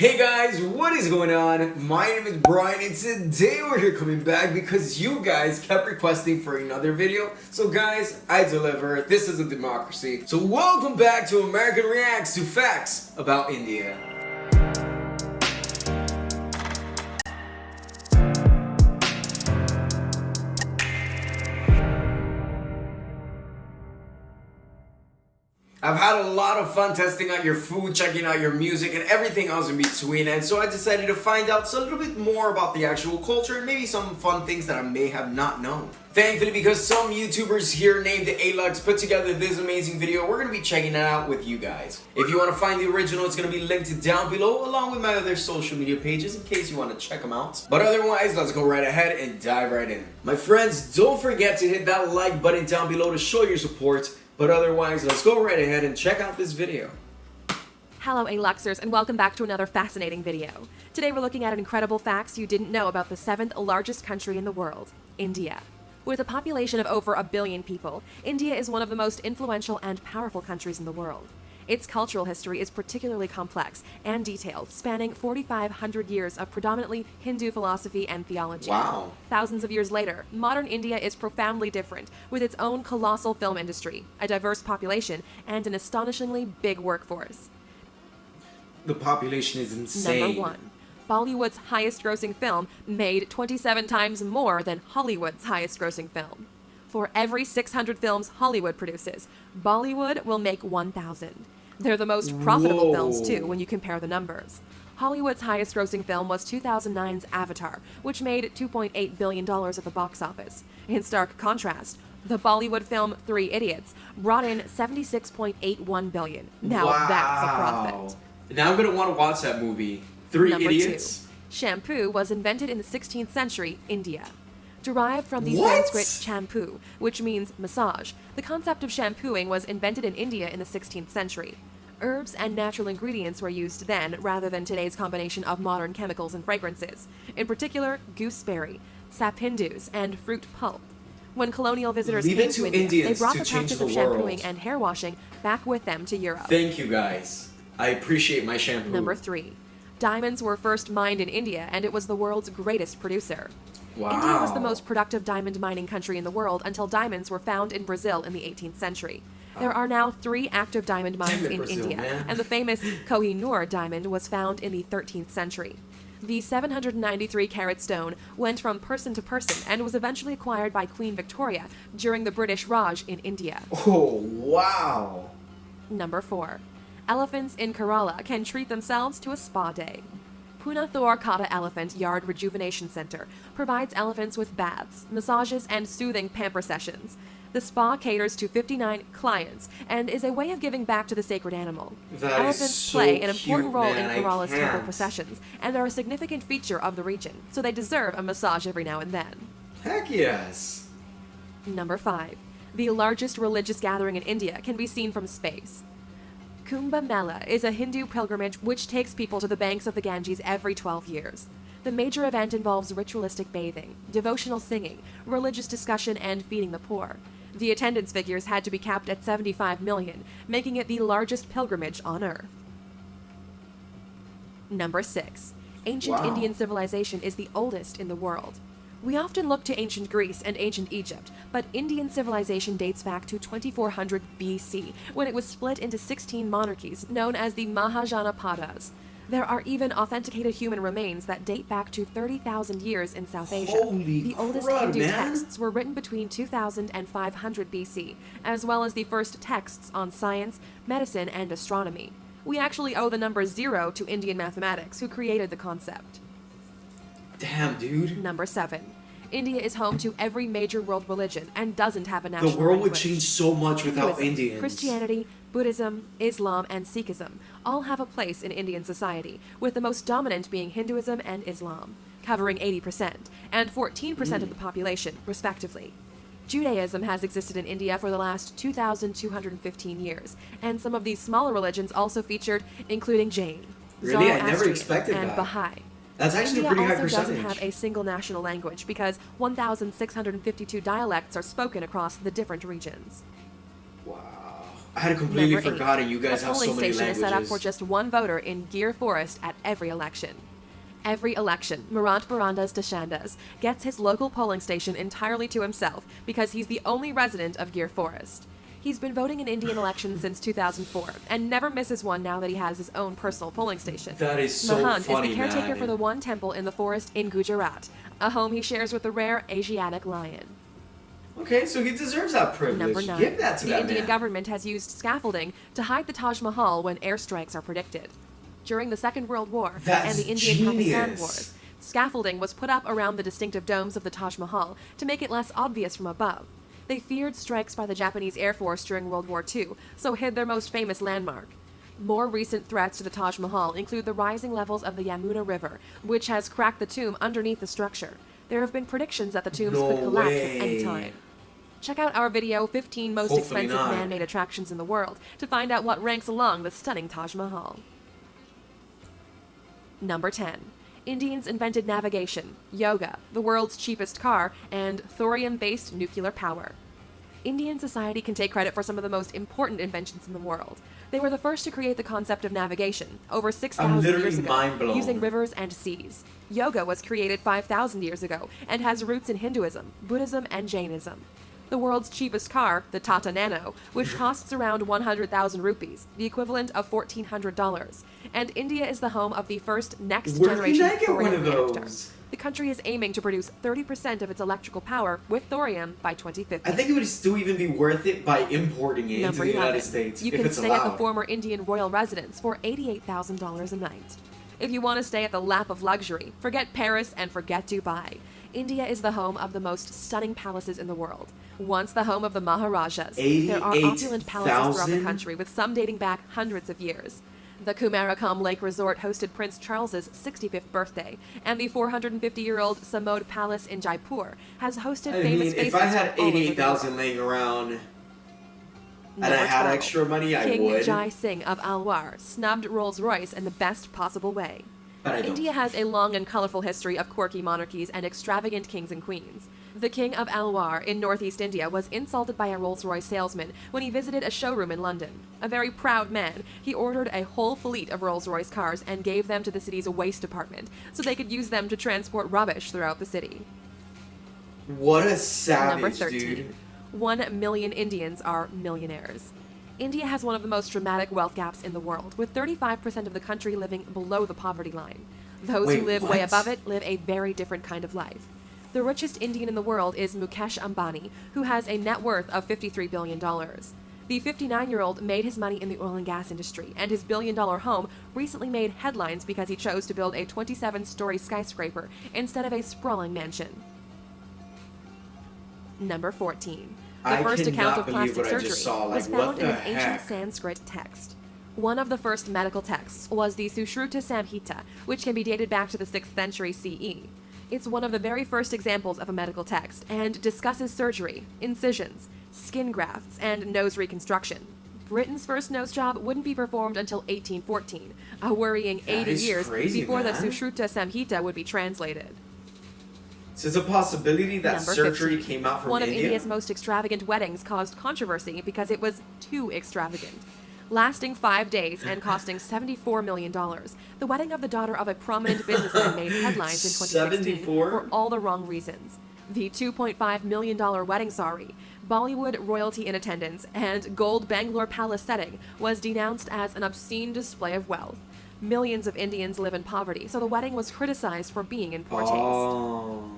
Hey guys, what is going on? My name is Brian and today we're here coming back because you guys kept requesting for another video. So guys, I deliver. This is a democracy. So welcome back to American Reacts to Facts About India. I've had a lot of fun testing out your food, checking out your music, and everything else in between, and so I decided to find out a little bit more about the actual culture and maybe some fun things that I may have not known. Thankfully, because some YouTubers here named Alex put together this amazing video, we're going to be checking it out with you guys. If you want to find the original, it's going to be linked down below along with my other social media pages in case you want to check them out. But otherwise, let's go right ahead and dive right in. My friends, don't forget to hit that like button down below to show your support. But otherwise, let's go right ahead and check out this video. Hello Aluxers and welcome back to another fascinating video. Today we're looking at incredible facts you didn't know about the 7th largest country in the world, India. With a population of over 1 billion people, India is one of the most influential and powerful countries in the world. Its cultural history is particularly complex and detailed, spanning 4,500 years of predominantly Hindu philosophy and theology. Wow. Thousands of years later, modern India is profoundly different, with its own colossal film industry, a diverse population, and an astonishingly big workforce. The population is insane. Number 1. Bollywood's highest-grossing film made 27 times more than Hollywood's highest-grossing film. For every 600 films Hollywood produces, Bollywood will make 1,000. They're the most profitable films, too, when you compare the numbers. Hollywood's highest-grossing film was 2009's Avatar, which made $2.8 billion at the box office. In stark contrast, the Bollywood film Three Idiots brought in $76.81 billion. Now that's a profit. Now I'm going to want to watch that movie. Three Idiots? 2. Shampoo was invented in the 16th century, India. Derived from the What? Sanskrit shampoo, which means massage, the concept of shampooing was invented in India in the 16th century. Herbs and natural ingredients were used then, rather than today's combination of modern chemicals and fragrances, in particular gooseberry, sapindus, and fruit pulp. When colonial visitors came to India, they brought the practice of shampooing and hair washing back with them to Europe. Thank you guys. I appreciate my shampoo. Number 3. Diamonds were first mined in India, and it was the world's greatest producer. Wow. India was the most productive diamond mining country in the world until diamonds were found in Brazil in the 18th century. There are now 3 active diamond mines in Brazil, India, man. and the famous Koh-i-Noor diamond was found in the 13th century. The 793-carat stone went from person to person and was eventually acquired by Queen Victoria during the British Raj in India. Oh, wow. Number 4. Elephants in Kerala can treat themselves to a spa day. Punathur Kata Elephant Yard Rejuvenation Center provides elephants with baths, massages, and soothing pamper sessions. The spa caters to 59 clients and is a way of giving back to the sacred animal. That Elephants is so play an important cute, role man. in Kerala's temple can't. processions and are a significant feature of the region, so they deserve a massage every now and then. Heck yes. Number 5. The largest religious gathering in India can be seen from space. Kumbh Mela is a Hindu pilgrimage which takes people to the banks of the Ganges every 12 years. The major event involves ritualistic bathing, devotional singing, religious discussion, and feeding the poor. The attendance figures had to be capped at 75 million, making it the largest pilgrimage on Earth. Number 6. Ancient Indian civilization is the oldest in the world. We often look to ancient Greece and ancient Egypt, but Indian civilization dates back to 2400 BC, when it was split into 16 monarchies known as the Mahajanapadas. There are even authenticated human remains that date back to 30,000 years in South Asia. The oldest Hindu texts were written between 2000 and 500 BC, as well as the first texts on science, medicine, and astronomy. We actually owe the number 0 to Indian mathematics, who created the concept. Damn, dude. Number 7. India is home to every major world religion and doesn't have a national The world would language. change so much without Hinduism, Indians. Christianity, Buddhism, Islam, and Sikhism all have a place in Indian society, with the most dominant being Hinduism and Islam, covering 80% and 14% of the population, respectively. Judaism has existed in India for the last 2,215 years, and some of these smaller religions also featured, including Jain, Really? I never Zoroastrian, expected and that. Baha'i. That's actually India a pretty high also percentage. doesn't have a single national language because 1,652 dialects are spoken across the different regions. Wow. I had completely Number 8. forgotten you guys a have so polling many station languages. is set up for just one voter in Gir Forest at every election. Every election, Murad Barandas Dashandas gets his local polling station entirely to himself because he's the only resident of Gir Forest. He's been voting in Indian elections since 2004 and never misses one now that he has his own personal polling station. That is so Mahant funny, is the caretaker man. for the one temple in the forest in Gujarat, a home he shares with the rare Asiatic lion. Okay, so he deserves that privilege. Number 9. Give that to the that Indian man. government has used scaffolding to hide the Taj Mahal when airstrikes are predicted. During the Second World War That's and the Indian-Pakistan genius. Wars, scaffolding was put up around the distinctive domes of the Taj Mahal to make it less obvious from above. They feared strikes by the Japanese Air Force during World War II, so hid their most famous landmark. More recent threats to the Taj Mahal include the rising levels of the Yamuna River, which has cracked the tomb underneath the structure. There have been predictions that the tombs No could collapse way. at any time. Check out our video, 15 Most Hopefully Expensive not. Man-Made Attractions in the World, to find out what ranks along the stunning Taj Mahal. Number 10. Indians invented navigation, yoga, the world's cheapest car, and thorium-based nuclear power. Indian society can take credit for some of the most important inventions in the world. They were the first to create the concept of navigation, over I'm 6,000 literally years ago, mind-blown. using rivers and seas. Yoga was created 5,000 years ago and has roots in Hinduism, Buddhism, and Jainism. The world's cheapest car, the Tata Nano, which costs around 100,000 rupees, the equivalent of $1,400. And India is the home of the first next-generation Where can I get one thorium of reactor. those? The country is aiming to produce 30% of its electrical power with thorium by 2050. I think it would still even be worth it by importing it into Number the 11. United States You if can it's stay allowed. at the former Indian royal residence for $88,000 a night. If you want to stay at the lap of luxury, forget Paris and forget Dubai. India is the home of the most stunning palaces in the world. Once the home of the Maharajas, there are opulent palaces throughout the 88,000? country with some dating back hundreds of years. The Kumarakam Lake Resort hosted Prince Charles's 65th birthday, and the 450-year-old Samod Palace in Jaipur has hosted I famous mean, faces if I had from all over the 88,000 world. laying around and I Number had 12. extra money, I King would. Jai Singh of Alwar snubbed Rolls-Royce in the best possible way. But I don't. India has a long and colorful history of quirky monarchies and extravagant kings and queens. The King of Alwar in northeast India was insulted by a Rolls-Royce salesman when he visited a showroom in London. A very proud man, he ordered a whole fleet of Rolls-Royce cars and gave them to the city's waste department so they could use them to transport rubbish throughout the city. What a savage, Number 13. dude. 1 million Indians are millionaires. India has one of the most dramatic wealth gaps in the world, with 35% of the country living below the poverty line. Those Wait, who live way what? above it live a very different kind of life. The richest Indian in the world is Mukesh Ambani, who has a net worth of $53 billion. The 59-year-old made his money in the oil and gas industry, and his billion-dollar home recently made headlines because he chose to build a 27-story skyscraper instead of a sprawling mansion. Number 14. The I first account of cannot believe plastic what I surgery just saw. was Like, what found in the an ancient heck? Sanskrit text. One of the first medical texts was the Sushruta Samhita, which can be dated back to the 6th century CE. It's one of the very first examples of a medical text and discusses surgery, incisions, skin grafts, and nose reconstruction. Britain's first nose job wouldn't be performed until 1814, a worrying That 80 is years crazy, before the man. Sushruta Samhita would be translated. So it's a possibility that Number surgery 15. came out from One India? of India's most extravagant weddings caused controversy because it was too extravagant. Lasting 5 days and costing $74 million, the wedding of the daughter of a prominent businessman made headlines in 2016 74? for all the wrong reasons. The $2.5 million wedding sari, Bollywood royalty in attendance, and gold Bangalore Palace setting was denounced as an obscene display of wealth. Millions of Indians live in poverty, so the wedding was criticized for being in poor taste. Oh.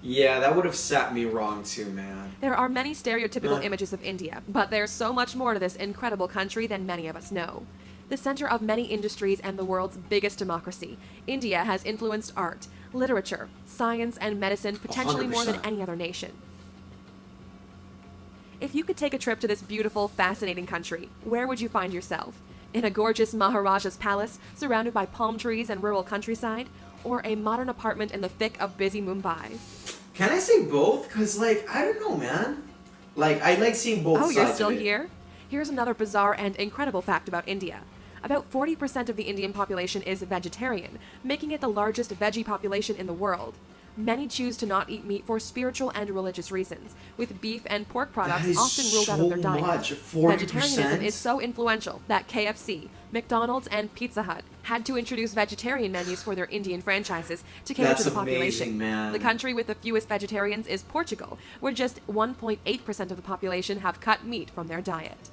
Yeah, that would have set me wrong too, man. There are many stereotypical Huh. images of India, but there's so much more to this incredible country than many of us know. The center of many industries and the world's biggest democracy, India has influenced art, literature, science, and medicine potentially more than 100%. any other nation. If you could take a trip to this beautiful, fascinating country, where would you find yourself? In a gorgeous Maharaja's palace, surrounded by palm trees and rural countryside? Or a modern apartment in the thick of busy Mumbai? Can I say both? Because, like, I don't know, man. Like, I like seeing both Oh, sides you're still of it. here? Here's another bizarre and incredible fact about India. About 40% of the Indian population is vegetarian, making it the largest veggie population in the world. Many choose to not eat meat for spiritual and religious reasons, with beef and pork products That is often ruled out of their so diet. much, 40%? Vegetarianism is so influential that KFC, McDonald's, and Pizza Hut had to introduce vegetarian menus for their Indian franchises to cater That's to the population. amazing, man. The country with the fewest vegetarians is Portugal, where just 1.8% of the population have cut meat from their diet.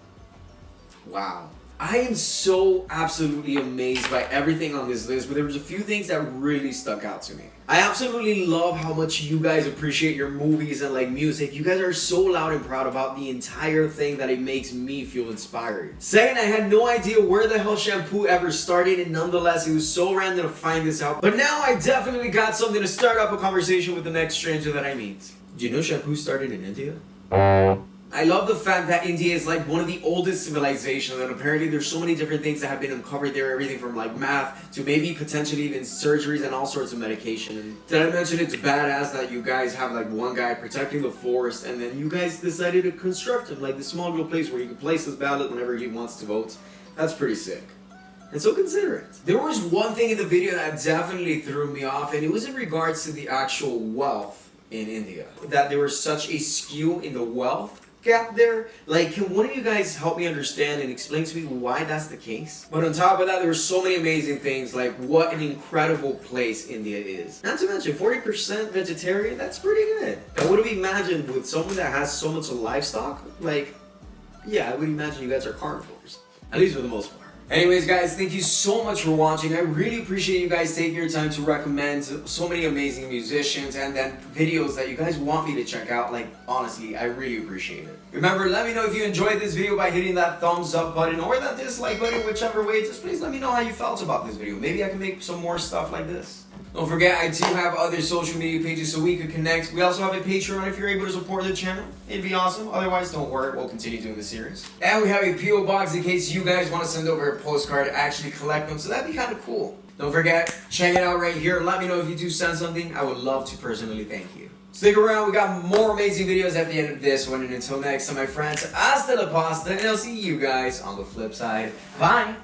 Wow. I am so absolutely amazed by everything on this list, but there was a few things that really stuck out to me. I absolutely love how much you guys appreciate your movies and like music. You guys are so loud and proud about the entire thing that it makes me feel inspired. Second, I had no idea where the hell Shampoo ever started, and nonetheless, it was so random to find this out. But now I definitely got something to start up a conversation with the next stranger that I meet. Do you know Shampoo started in India? I love the fact that India is like one of the oldest civilizations, and apparently there's so many different things that have been uncovered there, everything from like math to maybe potentially even surgeries and all sorts of medication. And did I mention it's badass that you guys have like one guy protecting the forest, and then you guys decided to construct him like this small little place where he can place his ballot whenever he wants to vote. That's pretty sick. And so considerate. There was one thing in the video that definitely threw me off, and it was in regards to the actual wealth in India. That there was such a skew in the wealth gap there. Like, can one of you guys help me understand and explain to me why that's the case? But on top of that, there were so many amazing things, like what an incredible place India is. Not to mention 40% vegetarian, that's pretty good. I would have imagined with someone that has so much livestock, like, yeah, I would imagine you guys are carnivores. At least for the most part. Anyways, guys, thank you so much for watching. I really appreciate you guys taking your time to recommend so many amazing musicians and then videos that you guys want me to check out. Like, honestly, I really appreciate it. Remember, let me know if you enjoyed this video by hitting that thumbs up button or that dislike button, whichever way. Just please let me know how you felt about this video. Maybe I can make some more stuff like this. Don't forget, I do have other social media pages so we could connect. We also have a Patreon if you're able to support the channel. It'd be awesome. Otherwise, don't worry. We'll continue doing the series. And we have a P.O. box in case you guys want to send over a postcard to actually collect them. So that'd be kind of cool. Don't forget, check it out right here. Let me know if you do send something. I would love to personally thank you. Stick around. We got more amazing videos at the end of this one. And until next time, my friends, hasta la pasta. And I'll see you guys on the flip side. Bye.